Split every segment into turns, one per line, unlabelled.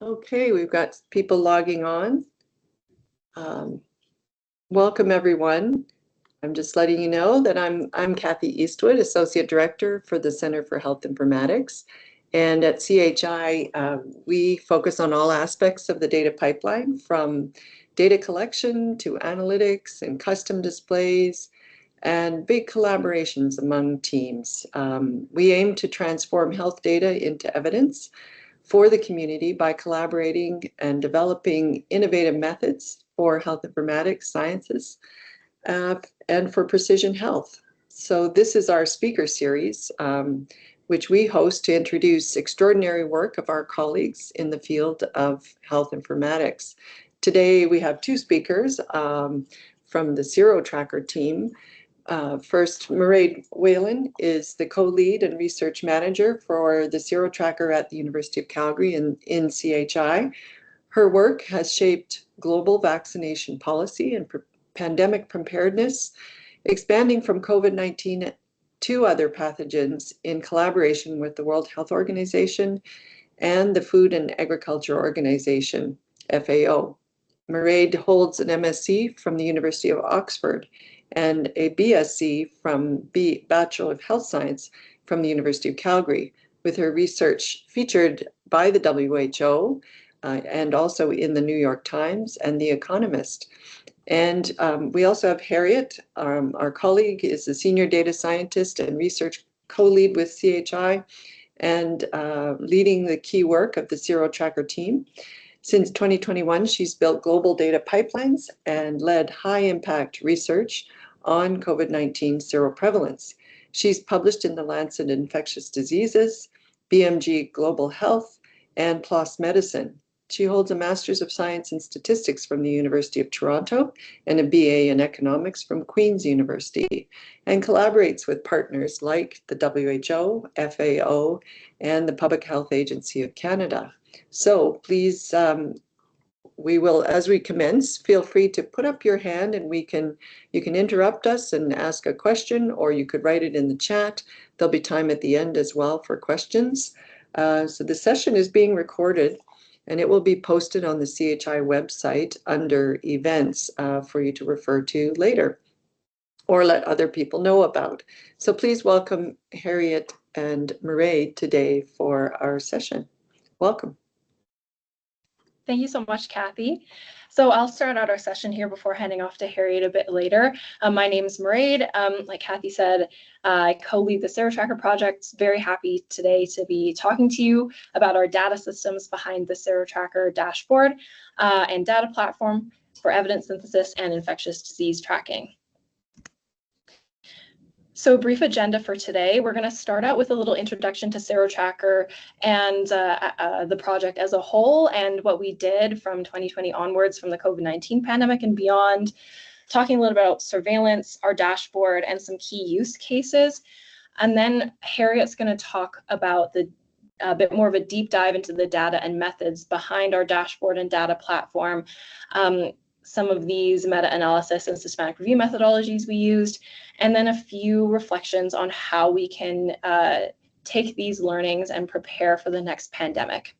Okay, we've got people logging on. Welcome, everyone. I'm just letting you know that I'm Kathy Eastwood, Associate Director for the Center for Health Informatics. And at CHI, we focus on all aspects of the data pipeline, from data collection to analytics and custom displays and big collaborations among teams. We aim to transform health data into evidence for the community by collaborating and developing innovative methods for health informatics sciences and for precision health. So this is our speaker series, which we host to introduce extraordinary work of our colleagues in the field of health informatics. Today we have two speakers from the SeroTracker team. First, Mairead Whalen is the co-lead and research manager for the SeroTracker at the University of Calgary in CHI. Her work has shaped global vaccination policy and pandemic preparedness, expanding from COVID-19 to other pathogens in collaboration with the World Health Organization and the Food and Agriculture Organization, FAO. Mairead holds an MSc from the University of Oxford and a BSc from Bachelor of Health Science from the University of Calgary, with her research featured by the WHO and also in the New York Times and The Economist. And we also have Harriet, our colleague, is a senior data scientist and research co-lead with CHI and leading the key work of the SeroTracker team. Since 2021, she's built global data pipelines and led high-impact research on COVID-19 seroprevalence. She's published in the Lancet Infectious Diseases, BMG Global Health, and PLOS Medicine. She holds a Master's of Science in Statistics from the University of Toronto and a BA in Economics from Queen's University, and collaborates with partners like the WHO, FAO, and the Public Health Agency of Canada. So please, we will, as we commence, feel free to put up your hand and you can interrupt us and ask a question, or you could write it in the chat. There'll be time at the end as well for questions. So the session is being recorded and it will be posted on the CHI website under events for you to refer to later or let other people know about. So please welcome Harriet and Mairead today for our session. Welcome.
Thank you so much, Kathy. So I'll start out our session here before handing off to Harriet a bit later. My name is Mairead. Like Kathy said, I co-lead the SeroTracker project. Very happy today to be talking to you about our data systems behind the SeroTracker dashboard and data platform for evidence synthesis and infectious disease tracking. So a brief agenda for today. We're going to start out with a little introduction to SeroTracker and the project as a whole and what we did from 2020 onwards from the COVID-19 pandemic and beyond, talking a little about surveillance, our dashboard, and some key use cases. And then Harriet's going to talk about a bit more of a deep dive into the data and methods behind our dashboard and data platform. Some of these meta-analysis and systematic review methodologies we used, and then a few reflections on how we can take these learnings and prepare for the next pandemic.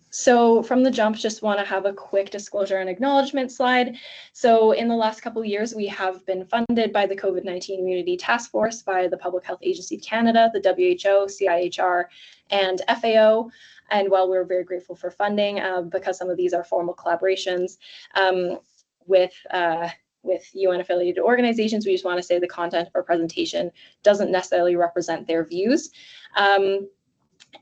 So from the jump, just want to have a quick disclosure and acknowledgement slide. So in the last couple of years, we have been funded by the COVID-19 Immunity Task Force by the Public Health Agency of Canada, the WHO, CIHR, and FAO. And while we're very grateful for funding, because some of these are formal collaborations with UN-affiliated organizations, we just want to say the content of our presentation doesn't necessarily represent their views.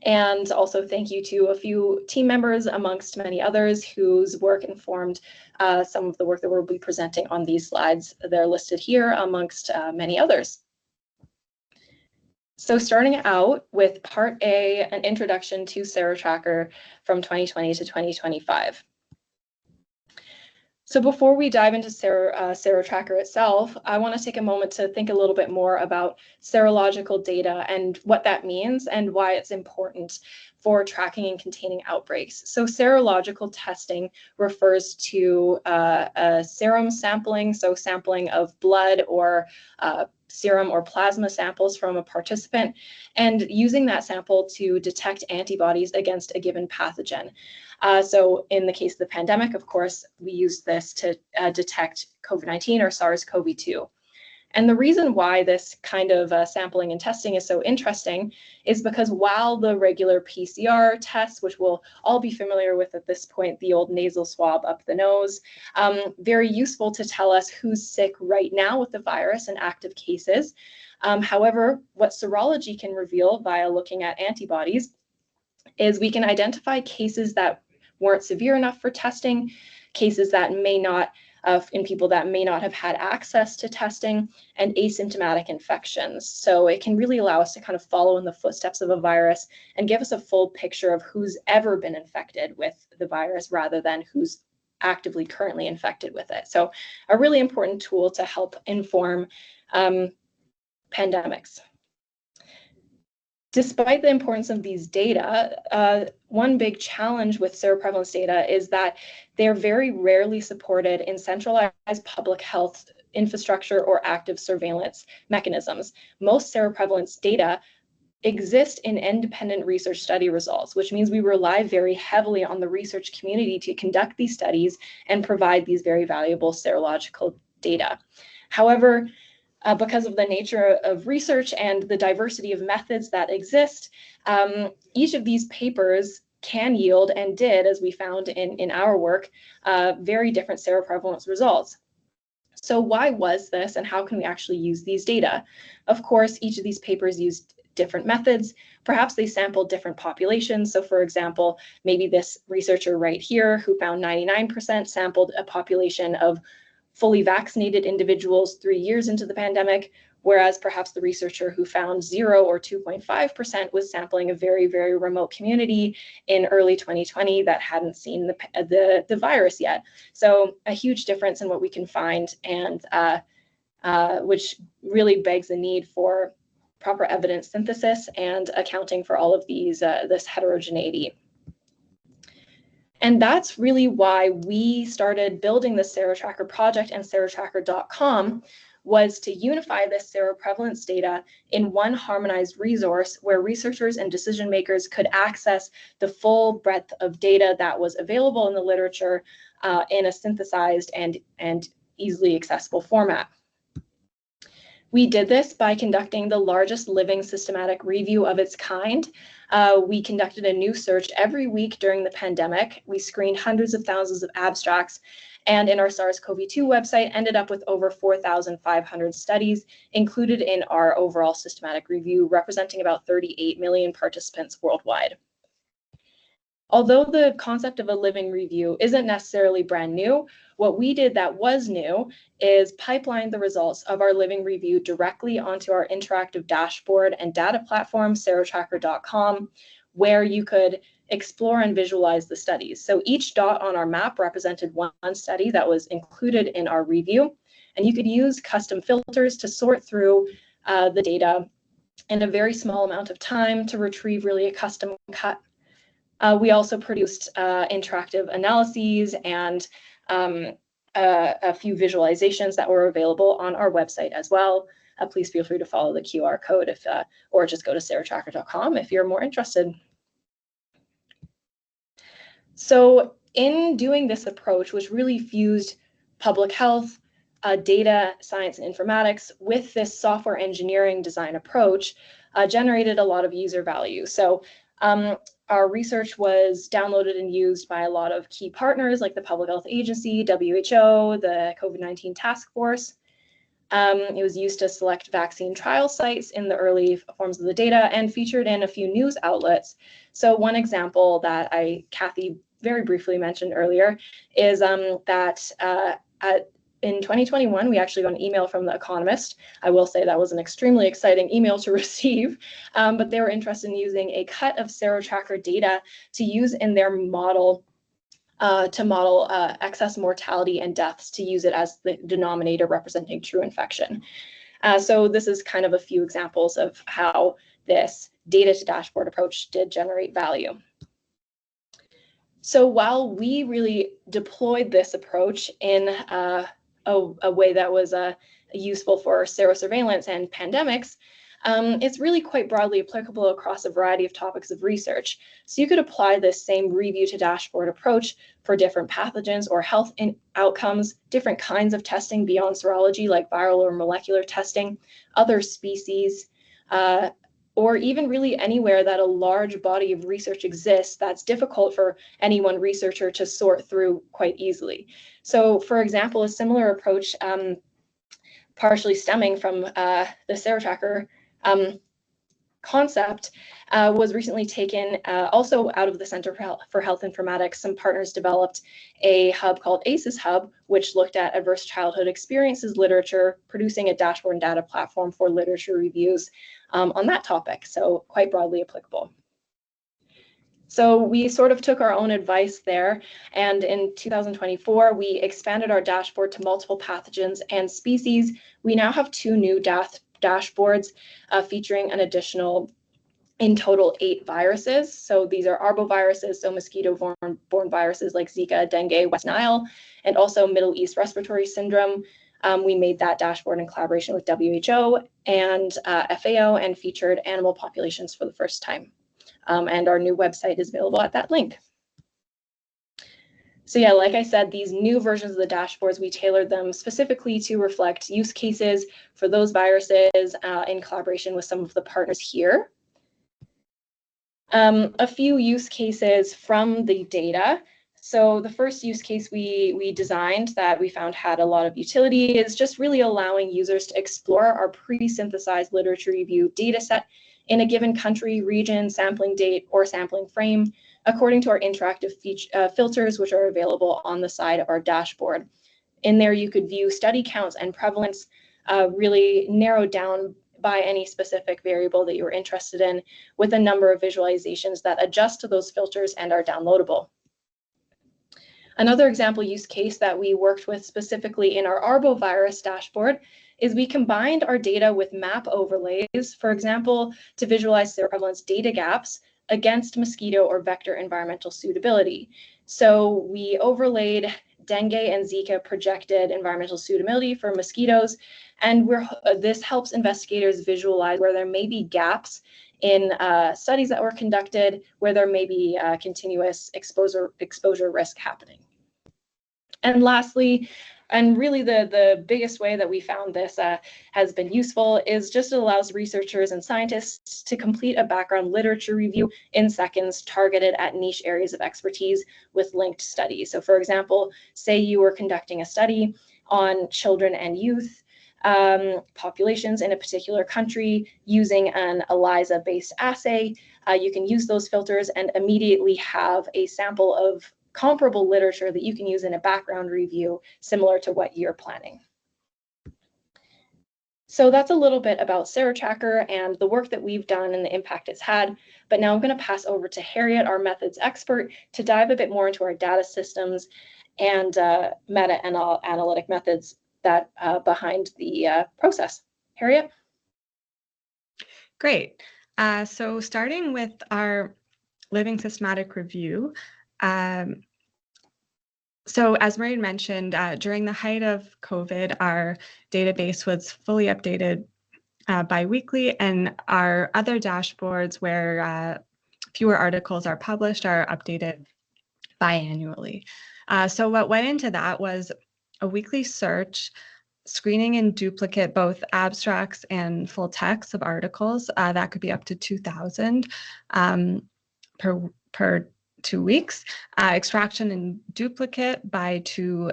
And also thank you to a few team members amongst many others whose work informed some of the work that we'll be presenting on these slides. They're listed here amongst many others. So starting out with Part A, an introduction to SeroTracker from 2020 to 2025. So before we dive into SeroTracker itself, I want to take a moment to think a little bit more about serological data and what that means and why it's important for tracking and containing outbreaks. So serological testing refers to serum sampling, so sampling of blood or serum or plasma samples from a participant and using that sample to detect antibodies against a given pathogen. So in the case of the pandemic, of course, we used this to detect COVID-19 or SARS-CoV-2. And the reason why this kind of sampling and testing is so interesting is because while the regular PCR tests, which we'll all be familiar with at this point, the old nasal swab up the nose, very useful to tell us who's sick right now with the virus and active cases. However, what serology can reveal via looking at antibodies is we can identify cases that weren't severe enough for testing, cases that may not, in people that may not have had access to testing, and asymptomatic infections. So it can really allow us to kind of follow in the footsteps of a virus and give us a full picture of who's ever been infected with the virus rather than who's actively currently infected with it. So a really important tool to help inform pandemics. Despite the importance of these data, one big challenge with seroprevalence data is that they're very rarely supported in centralized public health infrastructure or active surveillance mechanisms. Most seroprevalence data exist in independent research study results, which means we rely very heavily on the research community to conduct these studies and provide these very valuable serological data. However, because of the nature of research and the diversity of methods that exist, each of these papers can yield and did, as we found in our work, very different seroprevalence results. So why was this and how can we actually use these data? Of course, each of these papers used different methods. Perhaps they sampled different populations. So for example, maybe this researcher right here who found 99% sampled a population of fully vaccinated individuals 3 years into the pandemic, whereas perhaps the researcher who found 0 or 2.5% was sampling a very, very remote community in early 2020 that hadn't seen the virus yet. So a huge difference in what we can find, and which really begs the need for proper evidence synthesis and accounting for all of these this heterogeneity. And that's really why we started building the SeroTracker project, and SeroTracker.com was to unify this seroprevalence data in one harmonized resource where researchers and decision makers could access the full breadth of data that was available in the literature in a synthesized and easily accessible format. We did this by conducting the largest living systematic review of its kind. We conducted a new search every week during the pandemic. We screened hundreds of thousands of abstracts, and in our SARS-CoV-2 website ended up with over 4,500 studies included in our overall systematic review, representing about 38 million participants worldwide. Although the concept of a living review isn't necessarily brand new, what we did that was new is pipeline the results of our living review directly onto our interactive dashboard and data platform, SeroTracker.com, where you could explore and visualize the studies. So each dot on our map represented one study that was included in our review, and you could use custom filters to sort through the data in a very small amount of time to retrieve really a custom cut. We also produced interactive analyses and a few visualizations that were available on our website as well. Please feel free to follow the QR code or just go to SeroTracker.com if you're more interested. So in doing this approach, which really fused public health, data science and informatics with this software engineering design approach, generated a lot of user value. So our research was downloaded and used by a lot of key partners like the Public Health Agency, WHO, the COVID-19 Task Force. It was used to select vaccine trial sites in the early forms of the data and featured in a few news outlets. So one example that Kathy very briefly mentioned earlier is that in 2021, we actually got an email from The Economist. I will say that was an extremely exciting email to receive, but they were interested in using a cut of SeroTracker data to use in their model to model excess mortality and deaths, to use it as the denominator representing true infection. So this is kind of a few examples of how this data to dashboard approach did generate value. So while we really deployed this approach in a way that was useful for serosurveillance and pandemics, it's really quite broadly applicable across a variety of topics of research. So you could apply this same review to dashboard approach for different pathogens or health outcomes, different kinds of testing beyond serology, like viral or molecular testing, other species, or even really anywhere that a large body of research exists that's difficult for any one researcher to sort through quite easily. So, for example, a similar approach, partially stemming from the SeroTracker concept, was recently taken also out of the Center for Health Informatics. Some partners developed a hub called ACES Hub, which looked at adverse childhood experiences literature, producing a dashboard and data platform for literature reviews on that topic, so quite broadly applicable. So we sort of took our own advice there, and in 2024, we expanded our dashboard to multiple pathogens and species. We now have 2 new dashboards featuring an additional, in total, 8 viruses. So these are arboviruses, so mosquito-borne viruses like Zika, dengue, West Nile, and also Middle East respiratory syndrome. We made that dashboard in collaboration with WHO and FAO and featured animal populations for the first time. And our new website is available at that link. So yeah, like I said, these new versions of the dashboards, we tailored them specifically to reflect use cases for those viruses in collaboration with some of the partners here. A few use cases from the data. So the first use case we designed that we found had a lot of utility is just really allowing users to explore our pre-synthesized literature review data set in a given country, region, sampling date, or sampling frame, according to our interactive filters, which are available on the side of our dashboard. In there, you could view study counts and prevalence, really narrowed down by any specific variable that you were interested in, with a number of visualizations that adjust to those filters and are downloadable. Another example use case that we worked with specifically in our arbovirus dashboard is we combined our data with map overlays, for example, to visualize seroprevalence data gaps against mosquito or vector environmental suitability. So we overlaid dengue and Zika projected environmental suitability for mosquitoes, and this helps investigators visualize where there may be gaps in studies that were conducted, where there may be continuous exposure risk happening. And lastly, and really the biggest way that we found this has been useful is just it allows researchers and scientists to complete a background literature review in seconds targeted at niche areas of expertise with linked studies. So for example, say you were conducting a study on children and youth populations in a particular country using an ELISA-based assay. You can use those filters and immediately have a sample of comparable literature that you can use in a background review similar to what you're planning. So that's a little bit about SeroTracker and the work that we've done and the impact it's had. But now I'm going to pass over to Harriet, our methods expert, to dive a bit more into our data systems and meta-analytic methods that behind the process. Harriet?
Great. So starting with our living systematic review, so as Maureen mentioned, during the height of COVID, our database was fully updated bi-weekly, and our other dashboards where fewer articles are published are updated biannually. So what went into that was a weekly search, screening in duplicate both abstracts and full text of articles. That could be up to 2,000 per 2 weeks, extraction in duplicate by 2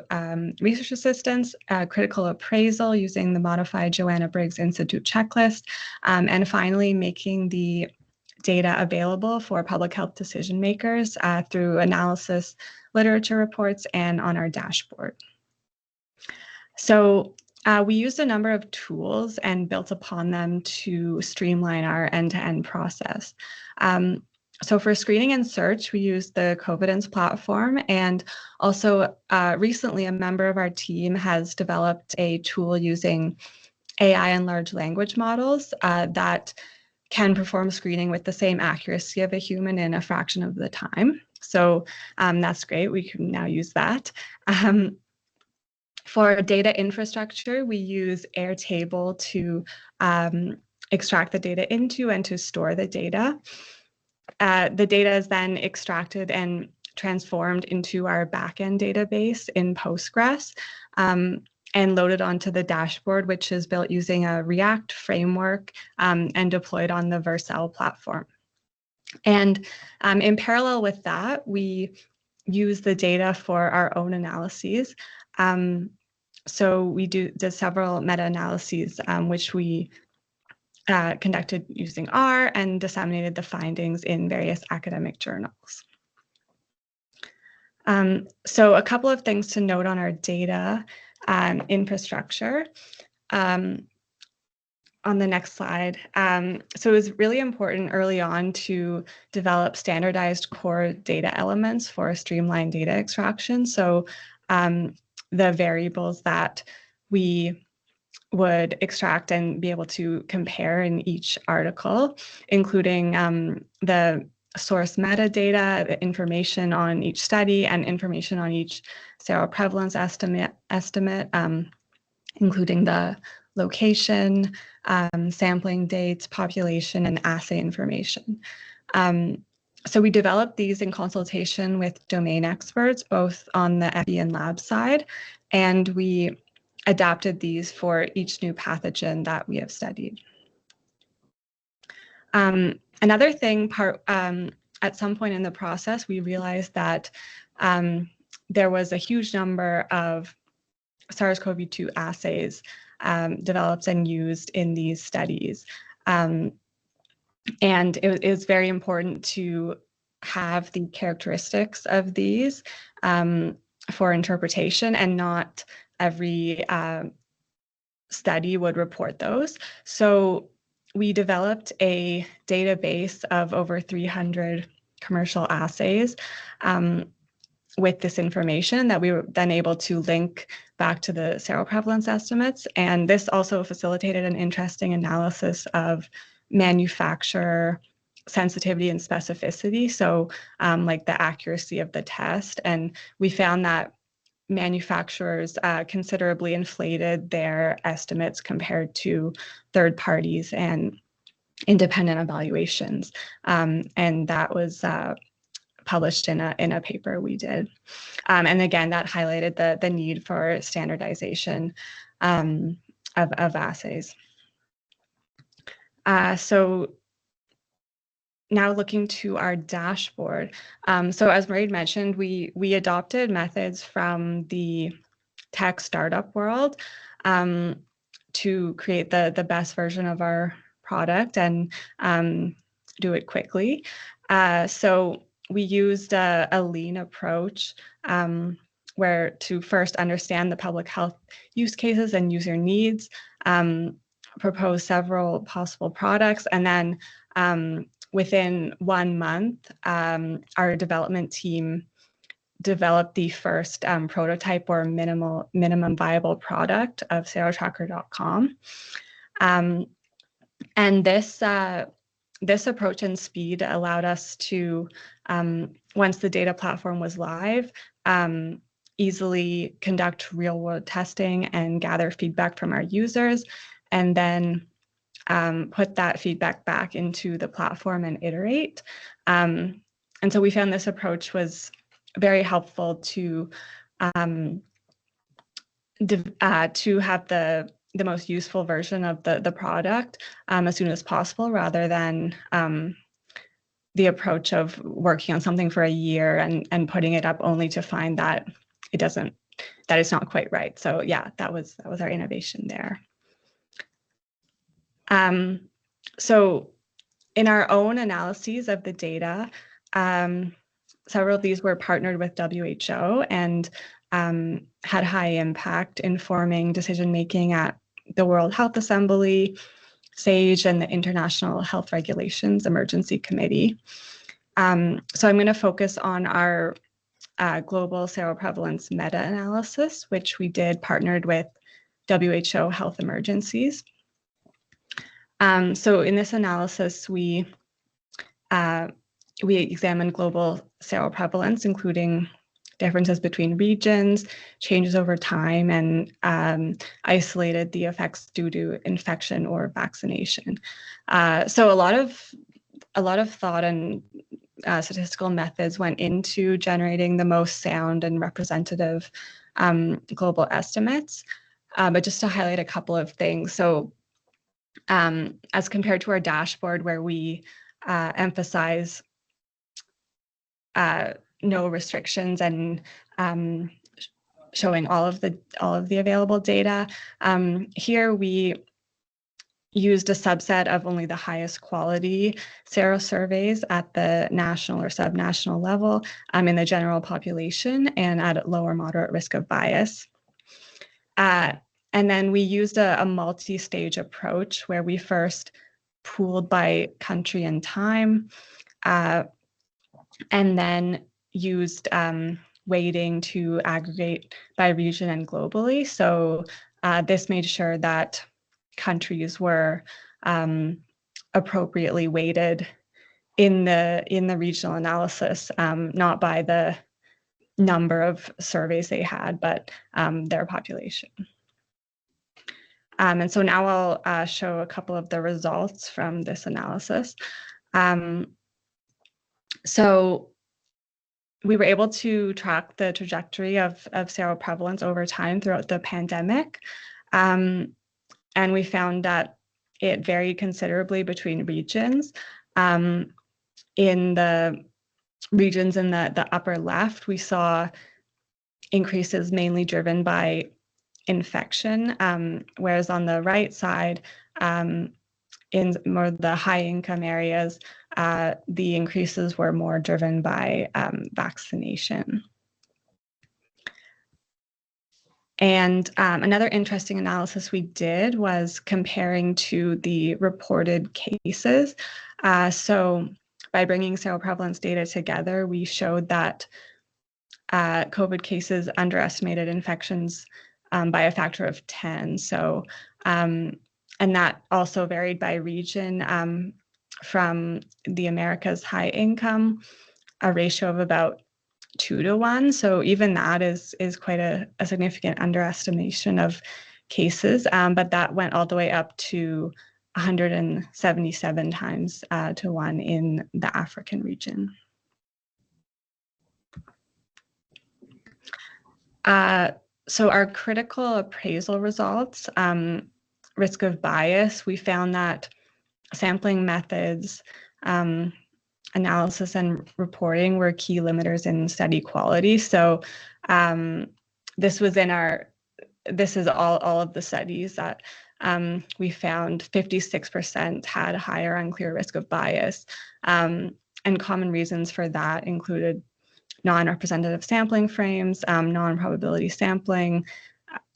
research assistants, critical appraisal using the modified Joanna Briggs Institute checklist, and finally making the data available for public health decision makers through analysis, literature reports, and on our dashboard. So we used a number of tools and built upon them to streamline our end-to-end process. So for screening and search, we used the Covidence platform, and also recently a member of our team has developed a tool using AI and large language models that can perform screening with the same accuracy of a human in a fraction of the time. So that's great. We can now use that. For data infrastructure, we use Airtable to extract the data into and to store the data. The data is then extracted and transformed into our backend database in Postgres and loaded onto the dashboard, which is built using a React framework and deployed on the Vercel platform. And in parallel with that, we use the data for our own analyses. So we did several meta-analyses, which we conducted using R and disseminated the findings in various academic journals. So a couple of things to note on our data infrastructure. On the next slide. So it was really important early on to develop standardized core data elements for streamlined data extraction. So the variables that we would extract and be able to compare in each article, including the source metadata, the information on each study, and information on each seroprevalence estimate, including the location, sampling dates, population, and assay information. So we developed these in consultation with domain experts, both on the epi and lab side, and we adapted these for each new pathogen that we have studied. Another thing, at some point in the process, we realized that there was a huge number of SARS-CoV-2 assays developed and used in these studies. And it is very important to have the characteristics of these for interpretation, and not every study would report those. So we developed a database of over 300 commercial assays with this information that we were then able to link back to the seroprevalence estimates. And this also facilitated an interesting analysis of manufacturer sensitivity and specificity, so like the accuracy of the test. And we found that manufacturers considerably inflated their estimates compared to third parties and independent evaluations. And that was published in a paper we did. And again, that highlighted the need for standardization of assays. So now looking to our dashboard. So as Marie mentioned, we adopted methods from the tech startup world to create the best version of our product and do it quickly. So we used a lean approach where to first understand the public health use cases and user needs, propose several possible products, and then within 1 month, our development team developed the first prototype or minimum viable product of SeroTracker.com. And this approach and speed allowed us to, once the data platform was live, easily conduct real-world testing and gather feedback from our users, and then put that feedback back into the platform and iterate. And so we found this approach was very helpful to have the most useful version of the product as soon as possible, rather than the approach of working on something for a year and putting it up only to find that it's not quite right. So yeah, that was our innovation there. So in our own analyses of the data, several of these were partnered with WHO and had high impact informing decision-making at the World Health Assembly, SAGE, and the International Health Regulations Emergency Committee. So I'm going to focus on our global seroprevalence meta-analysis, which we did partnered with WHO Health Emergencies. So in this analysis, we examined global seroprevalence, including differences between regions, changes over time, and isolated the effects due to infection or vaccination. So a lot of thought and statistical methods went into generating the most sound and representative global estimates. But just to highlight a couple of things, so as compared to our dashboard where we emphasize no restrictions and showing all of the available data, here we used a subset of only the highest quality serosurveys at the national or subnational level in the general population and at low or moderate risk of bias. And then we used a multi-stage approach where we first pooled by country and time, and then used weighting to aggregate by region and globally. So this made sure that countries were appropriately weighted in the regional analysis, not by the number of surveys they had, but their population. And so now I'll show a couple of the results from this analysis. So we were able to track the trajectory of seroprevalence over time throughout the pandemic. And we found that it varied considerably between regions. In the regions in the upper left, we saw increases mainly driven by infection, whereas on the right side, in more the high income areas, the increases were more driven by vaccination. And another interesting analysis we did was comparing to the reported cases. So by bringing seroprevalence data together, we showed that COVID cases underestimated infections by a factor of 10. So, and that also varied by region. From the Americas high income, a ratio of about 2-to-1. So even that is quite a significant underestimation of cases, but that went all the way up to 177 times to 1 in the African region. So our critical appraisal results, risk of bias, we found that sampling methods, analysis and reporting were key limiters in study quality. So this is all of the studies that we found 56% had a higher unclear risk of bias. And common reasons for that included non-representative sampling frames, non-probability sampling,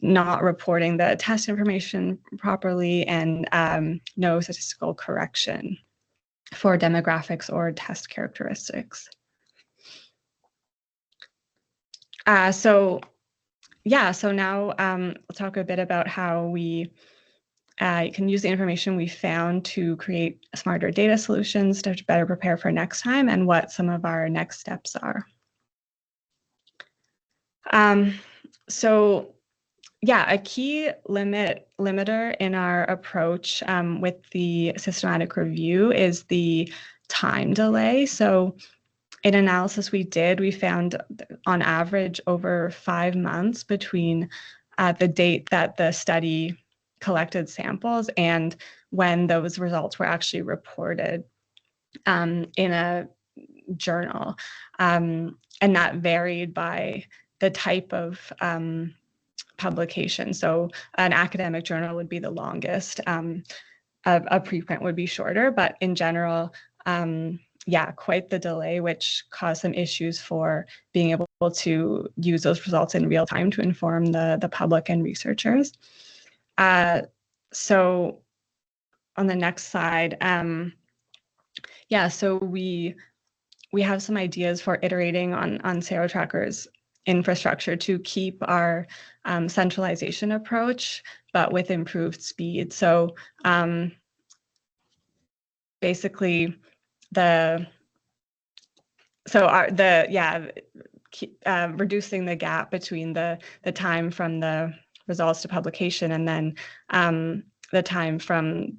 not reporting the test information properly, and no statistical correction for demographics or test characteristics. So now we'll talk a bit about how we can use the information we found to create smarter data solutions to better prepare for next time and what some of our next steps are. A key limiter in our approach with the systematic review is the time delay. So in analysis we did, we found on average over 5 months between the date that the study collected samples and when those results were actually reported in a journal. And that varied by the type of publication. So an academic journal would be the longest. A preprint would be shorter, but in general, quite the delay, which caused some issues for being able to use those results in real time to inform the public and researchers. So on the next slide, so we have some ideas for iterating on SeroTracker's infrastructure to keep our centralization approach, but with improved speed. So basically, reducing the gap between the time from the results to publication and then the time from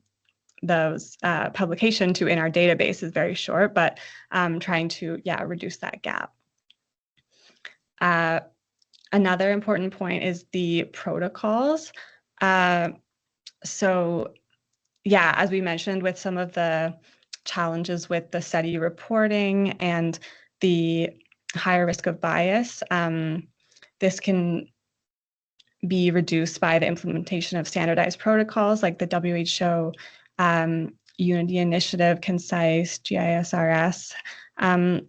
those publication to in our database is very short, but trying to reduce that gap. Another important point is the protocols. So yeah, as we mentioned, with some of the challenges with the study reporting and the higher risk of bias, this can be reduced by the implementation of standardized protocols like the WHO Unity Initiative, Concise, GISRS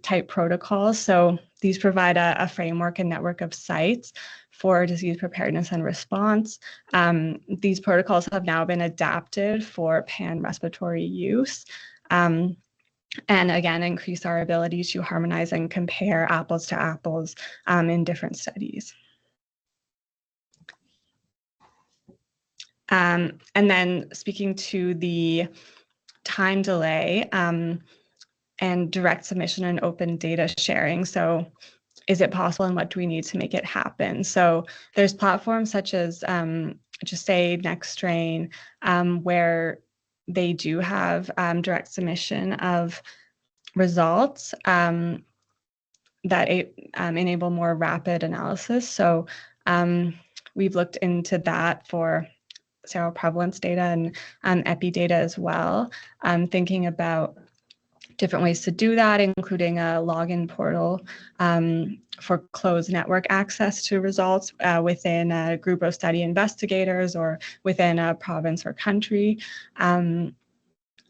type protocols. So these provide a framework and network of sites for disease preparedness and response. These protocols have now been adapted for pan-respiratory use. And again, increase our ability to harmonize and compare apples to apples in different studies. And then speaking to the time delay and direct submission and open data sharing. So is it possible and what do we need to make it happen? So there's platforms such as GISAID, NextStrain, where they do have direct submission of results that enable more rapid analysis. So we've looked into that for seroprevalence data and epi data as well, thinking about different ways to do that, including a login portal for closed network access to results within a group of study investigators or within a province or country.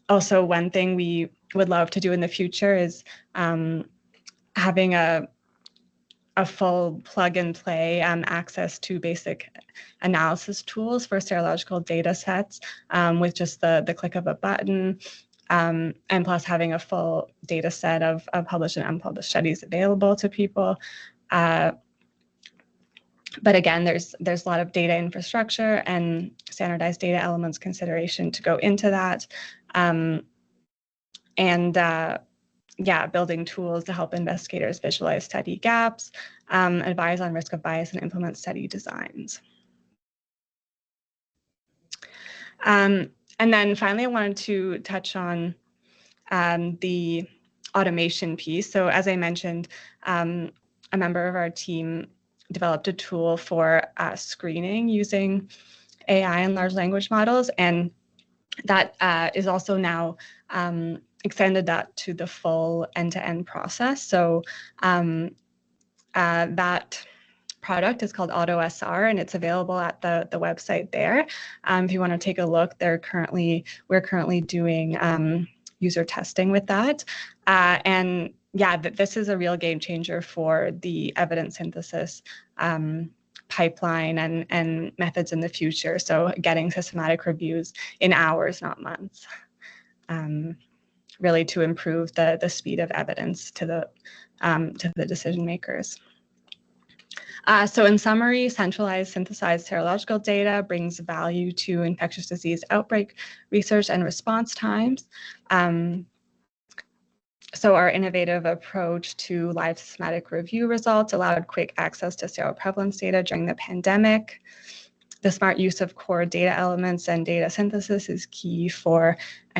Also, one thing we would love to do in the future is having a full plug and play access to basic analysis tools for serological data sets with just the click of a button, and plus having a full data set of published and unpublished studies available to people. But again, there's a lot of data infrastructure and standardized data elements consideration to go into that. Building tools to help investigators visualize study gaps, advise on risk of bias, and implement study designs. And then finally, I wanted to touch on the automation piece. So as I mentioned, a member of our team developed a tool for screening using AI and large language models, and that is also now extended that to the full end-to-end process. So that product is called AutoSR, and it's available at the website there. If you want to take a look, we're currently doing user testing with that. And yeah, this is a real game changer for the evidence synthesis pipeline and methods in the future. So getting systematic reviews in hours, not months, really to improve the speed of evidence to the decision makers. So in summary, centralized synthesized serological data brings value to infectious disease outbreak research and response times. So our innovative approach to live systematic review results allowed quick access to seroprevalence data during the pandemic. The smart use of core data elements and data synthesis is key for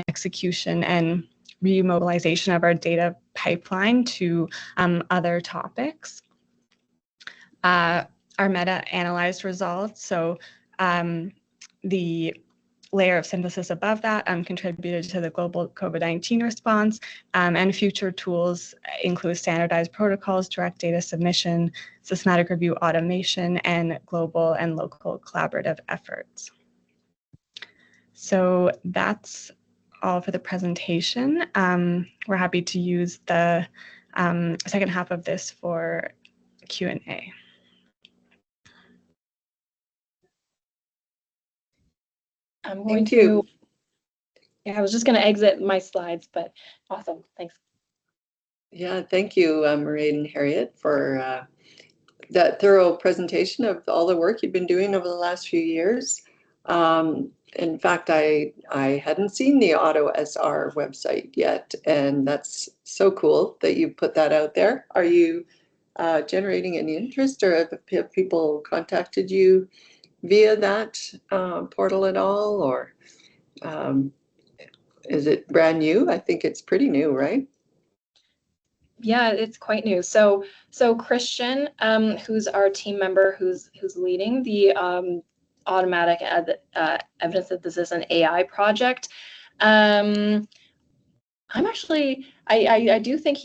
execution and remobilization of our data pipeline to other topics. Our meta-analyzed results, so the layer of synthesis above that contributed to the global COVID-19 response, and future tools include standardized protocols, direct data submission, systematic review automation, and global and local collaborative efforts. So that's all for the presentation. We're happy to use the second half of this for Q&A.
Thank you.
Yeah, I was just going to exit my slides, but awesome. Thanks.
Yeah, thank you, Mairead and Harriet, for that thorough presentation of all the work you've been doing over the last few years. In fact, I hadn't seen the AutoSR website yet, and that's so cool that you put that out there. Are you generating any interest, or have people contacted you via that portal at all, or is it brand new? I think it's pretty new, right?
Yeah, it's quite new. So Christian, who's our team member, who's leading the automatic evidence that this is an AI project. I'm actually, I do think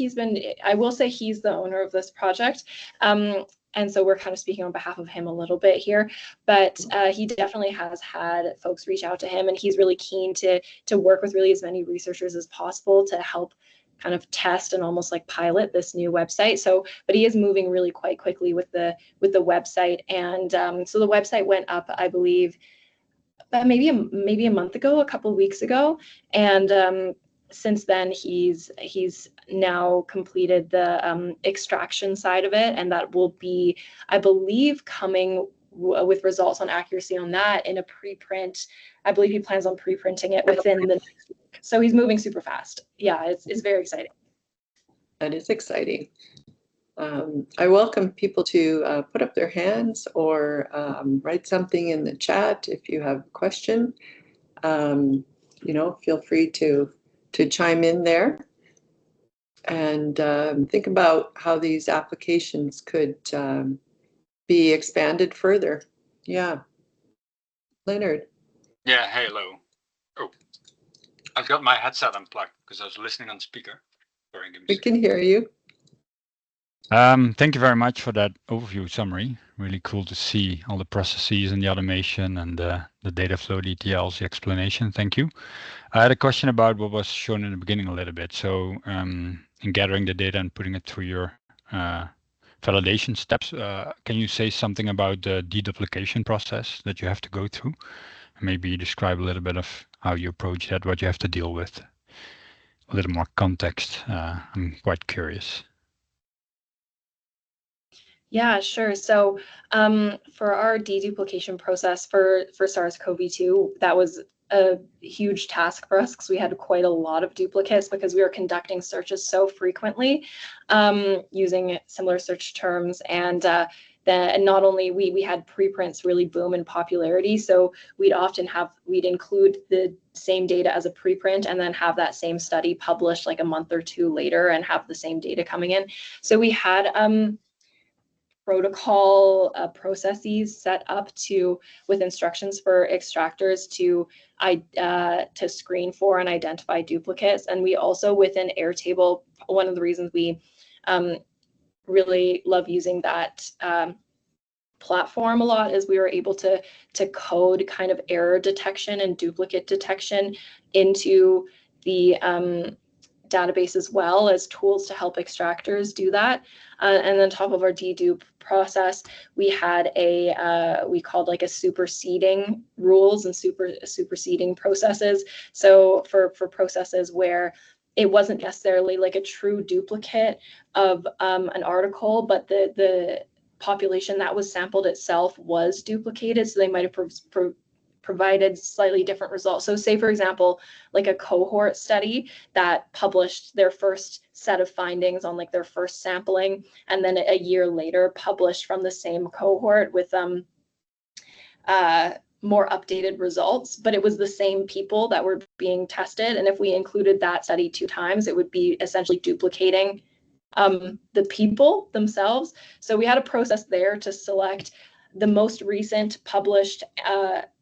I will say he's the owner of this project. And so we're kind of speaking on behalf of him a little bit here, but he definitely has had folks reach out to him, and he's really keen to work with really as many researchers as possible to help kind of test and almost like pilot this new website. So, but he is moving really quite quickly with the website, and so the website went up, I believe, maybe a month ago, a couple of weeks ago, and since then he's now completed the extraction side of it, and that will be, I believe, coming with results on accuracy on that in a preprint. I believe he plans on preprinting it within the next week. So he's moving super fast. Yeah, it's very exciting.
That is exciting. I welcome people to put up their hands or write something in the chat if you have a question. Feel free to chime in there and think about how these applications could be expanded further. Yeah. Leonard.
Yeah, hello. Oh, I've got my headset unplugged because I was listening on speaker. Sorry, give me a
We
second.
can hear you.
Thank you very much for that overview summary. Really cool to see all the processes and the automation and the data flow details, the explanation. Thank you. I had a question about what was shown in the beginning a little bit. So in gathering the data and putting it through your validation steps, can you say something about the deduplication process that you have to go through? Maybe describe a little bit of how you approach that, what you have to deal with. A little more context. I'm quite curious.
Yeah, sure. So for our deduplication process for SARS-CoV-2, that was a huge task for us because we had quite a lot of duplicates because we were conducting searches so frequently using similar search terms. And not only we had preprints really boom in popularity, so we'd include the same data as a preprint and then have that same study published like a month or two later and have the same data coming in. So we had protocol processes set up with instructions for extractors to screen for and identify duplicates. And we also, within Airtable, one of the reasons we really love using that platform a lot is we were able to code kind of error detection and duplicate detection into the database as well as tools to help extractors do that. And on top of our dedupe process, we had we called like a superseding rules and superseding processes. So for processes where it wasn't necessarily like a true duplicate of an article, but the population that was sampled itself was duplicated, so they might have provided slightly different results. So say, for example, like a cohort study that published their first set of findings on like their first sampling, and then a year later published from the same cohort with more updated results, but it was the same people that were being tested. And if we included that study 2 times, it would be essentially duplicating the people themselves. So we had a process there to select the most recent published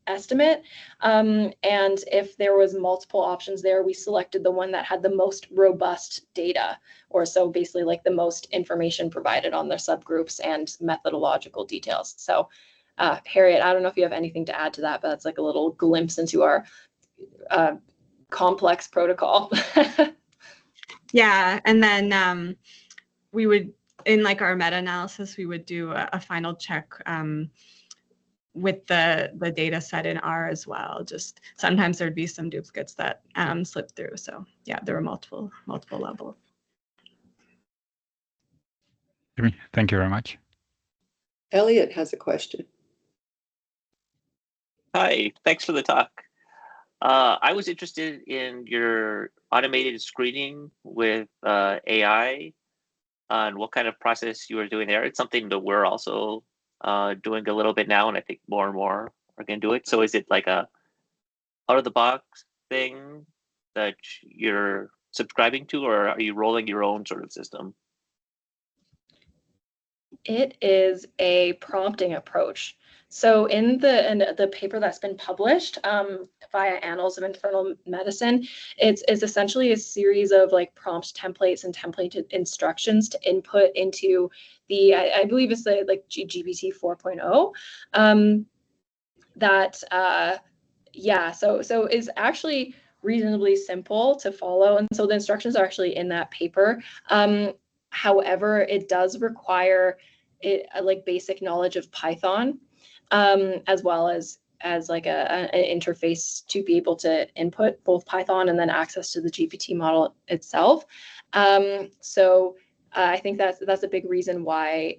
estimate. And if there was multiple options there, we selected the one that had the most robust data, or so basically like the most information provided on their subgroups and methodological details. So Harriet, I don't know if you have anything to add to that, but that's like a little glimpse into our complex protocol.
Yeah, and then we would, in like our meta-analysis, we would do a final check with the data set in R as well. Just sometimes there'd be some duplicates that slipped through. So yeah, there were multiple levels.
Thank you very much.
Elliot has a question.
Hi, thanks for the talk. I was interested in your automated screening with AI. on what kind of process you were doing there. It's something that we're also doing a little bit now, and I think more and more are going to do it. So is it like a out of the box thing that you're subscribing to, or are you rolling your own sort of system?
It is a prompting approach. So in the paper that's been published via Annals of Internal Medicine, it's essentially a series of like prompt templates and template instructions to input into the, I believe it's the like GPT 4.0 yeah, so is actually reasonably simple to follow. And so the instructions are actually in that paper. However, it does require like basic knowledge of Python, as well as like an interface to be able to input both Python and then access to the GPT model itself. So I think that's a big reason why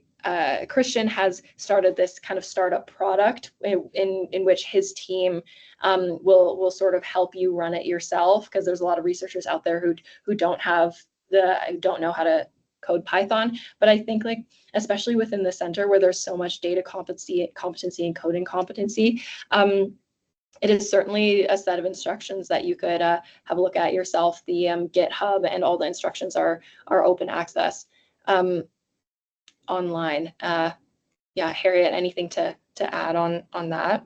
Christian has started this kind of startup product in which his team will sort of help you run it yourself, because there's a lot of researchers out there who don't know how to code Python. But I think like especially within the center where there's so much data competency and coding competency, it is certainly a set of instructions that you could have a look at yourself. The GitHub and all the instructions are open access online. Yeah, Harriet, anything to add on that?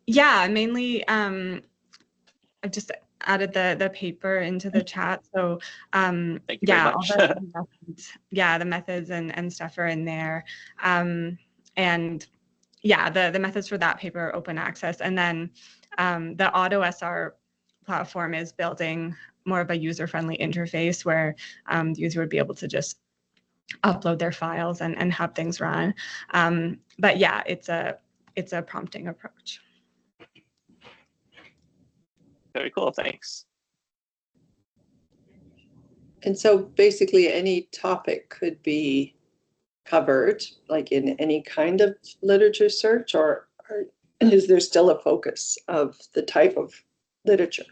Yeah, mainly I just added the paper into the chat. So
Thank you
yeah,
very much.
all the methods, yeah, the methods and stuff are in there. And yeah, the methods for that paper are open access. And then the AutoSR platform is building more of a user-friendly interface where the user would be able to just upload their files and have things run. But yeah, it's a prompting approach.
Very cool, thanks.
And so basically any topic could be covered, like in any kind of literature search, or is there still a focus of the type of literature?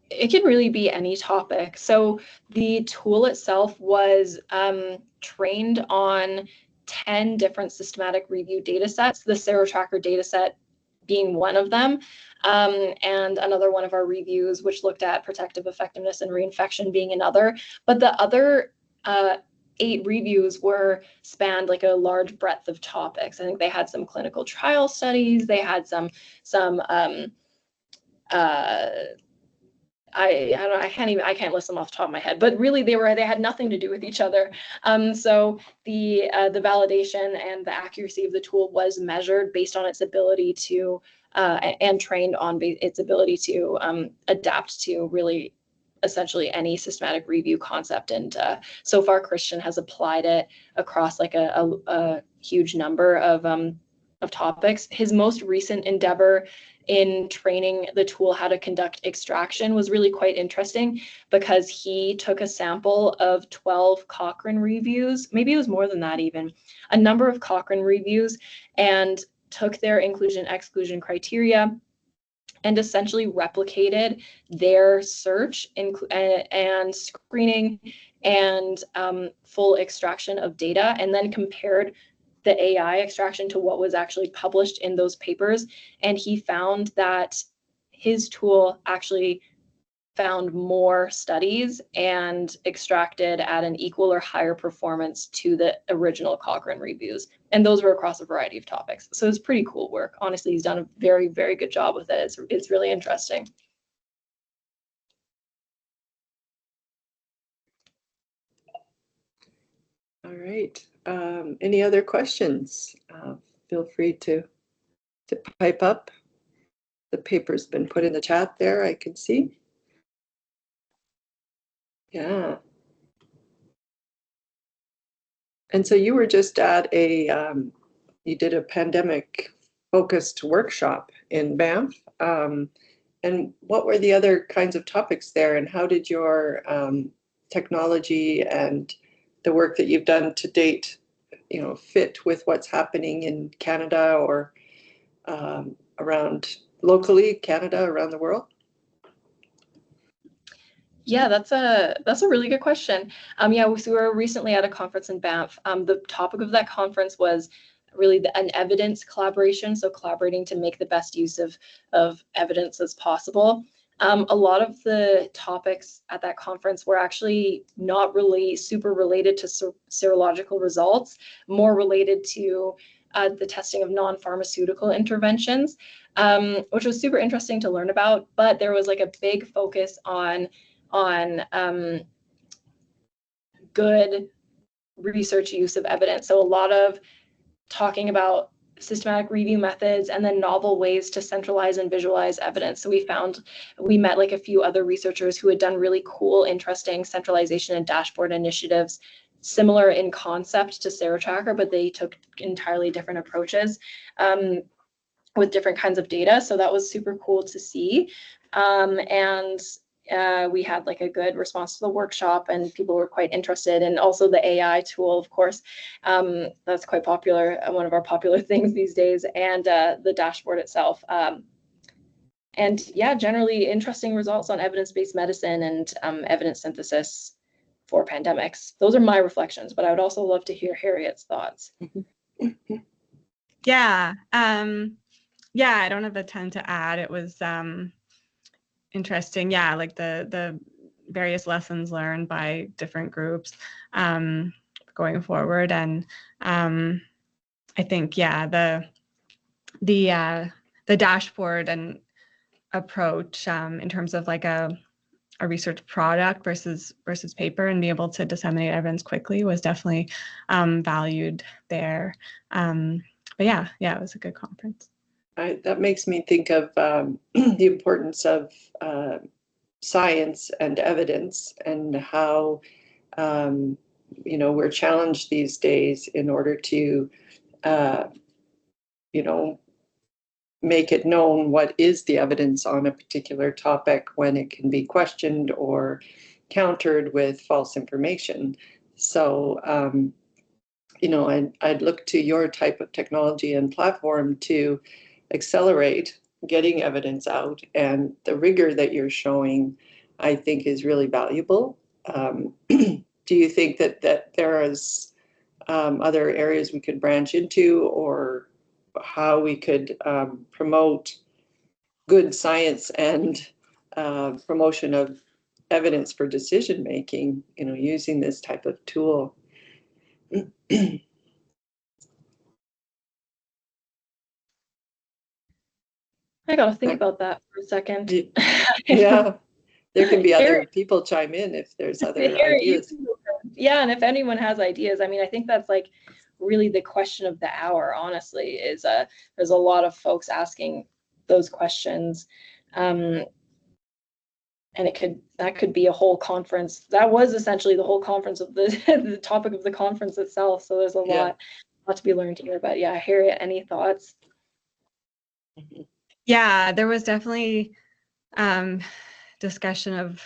It can really be any topic. So the tool itself was trained on 10 different systematic review data sets, the SeroTracker data set being one of them, and another one of our reviews, which looked at protective effectiveness and reinfection, being another. But the other 8 reviews spanned like a large breadth of topics. I think they had some clinical trial studies, they had some I don't know, I can't list them off the top of my head, but really they had nothing to do with each other. So the validation and the accuracy of the tool was measured based on its ability to and trained on its ability to adapt to really essentially any systematic review concept. And so far Christian has applied it across like a huge number of topics. His most recent endeavor in training the tool how to conduct extraction was really quite interesting, because he took a sample of 12 Cochrane reviews, maybe it was more than that even, a number of Cochrane reviews, and took their inclusion-exclusion criteria and essentially replicated their search and screening and full extraction of data, and then compared the AI extraction to what was actually published in those papers. And he found that his tool actually found more studies and extracted at an equal or higher performance to the original Cochrane reviews. And those were across a variety of topics. So it's pretty cool work. Honestly, he's done a very, very good job with it. It's really interesting.
All right. Any other questions? Feel free to pipe up. The paper's been put in the chat there, I can see. Yeah. And so you were just at you did a pandemic focused workshop in Banff. And what were the other kinds of topics there, and how did your technology and the work that you've done to date, fit with what's happening in Canada or around locally, Canada, around the world?
Yeah, that's a really good question. Yeah, so we were recently at a conference in Banff. The topic of that conference was really an evidence collaboration, so collaborating to make the best use of evidence as possible. A lot of the topics at that conference were actually not really super related to serological results, more related to the testing of non-pharmaceutical interventions, which was super interesting to learn about. But there was like a big focus on good research use of evidence. So a lot of talking about systematic review methods and then novel ways to centralize and visualize evidence. So we met like a few other researchers who had done really cool, interesting centralization and dashboard initiatives, similar in concept to SeroTracker, but they took entirely different approaches with different kinds of data. So that was super cool to see. We had like a good response to the workshop, and people were quite interested. And also the AI tool, of course, that's quite popular, one of our popular things these days, and the dashboard itself. And yeah, generally interesting results on evidence-based medicine and evidence synthesis for pandemics. Those are my reflections, but I would also love to hear Harriet's thoughts.
Yeah. Yeah, I don't have a ton to add. It was interesting. Yeah, like the various lessons learned by different groups going forward. And I think, yeah, the dashboard and approach in terms of like a research product versus paper and be able to disseminate evidence quickly was definitely valued there. But yeah, it was a good conference.
That makes me think of the importance of science and evidence, and how we're challenged these days in order to make it known what is the evidence on a particular topic when it can be questioned or countered with false information. So I'd look to your type of technology and platform to accelerate getting evidence out, and the rigor that you're showing, I think, is really valuable. Do you think that there is other areas we could branch into, or how we could promote good science and promotion of evidence for decision making, using this type of tool?
I gotta think about that for a second.
Yeah, there can be other people chime in if there's other ideas.
Yeah, and if anyone has ideas, I mean, I think that's like really the question of the hour, honestly, is there's a lot of folks asking those questions. And that could be a whole conference. That was essentially the whole conference of the topic of the conference itself. So there's a lot to be learned here. But yeah, Harriet, any thoughts?
Yeah, there was definitely discussion of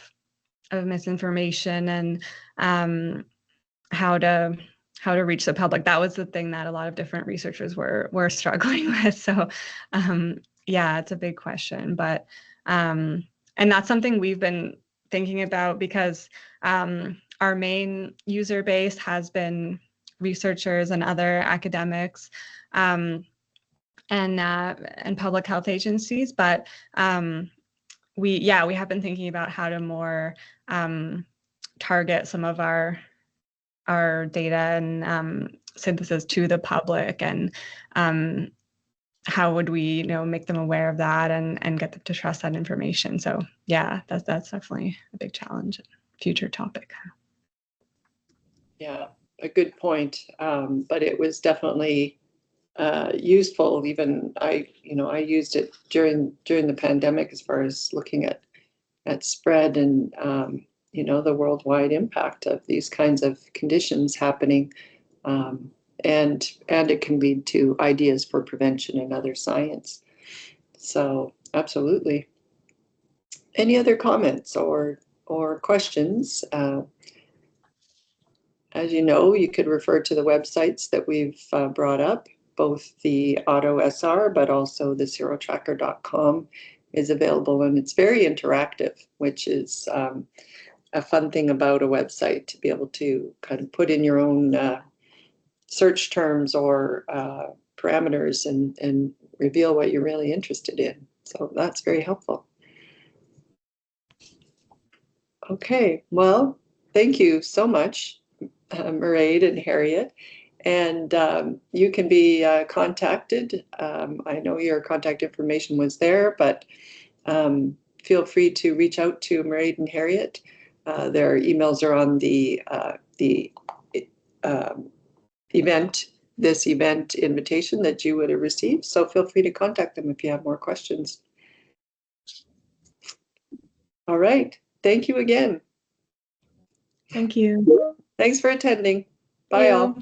misinformation and how to reach the public. That was the thing that a lot of different researchers were struggling with. So yeah, it's a big question, but and that's something we've been thinking about, because our main user base has been researchers and other academics and public health agencies, but we have been thinking about how to more target some of our data and synthesis to the public, and how would we make them aware of that and get them to trust that information. So yeah, that's definitely a big challenge, future topic.
Yeah, a good point. But it was definitely useful. Even I used it during the pandemic, as far as looking at spread and the worldwide impact of these kinds of conditions happening, and it can lead to ideas for prevention and other science. So absolutely. Any other comments or questions? As you know, you could refer to the websites that we've brought up. Both the AutoSR, but also the SeroTracker.com is available, and it's very interactive, which is a fun thing about a website, to be able to kind of put in your own search terms or parameters and reveal what you're really interested in. So that's very helpful. Okay, well, thank you so much, Mairead and Harriet. And you can be contacted. I know your contact information was there, but feel free to reach out to Mairead and Harriet. Their emails are on the this event invitation that you would have received. So feel free to contact them if you have more questions. All right. Thank you again.
Thank you.
Thanks for attending. Bye all.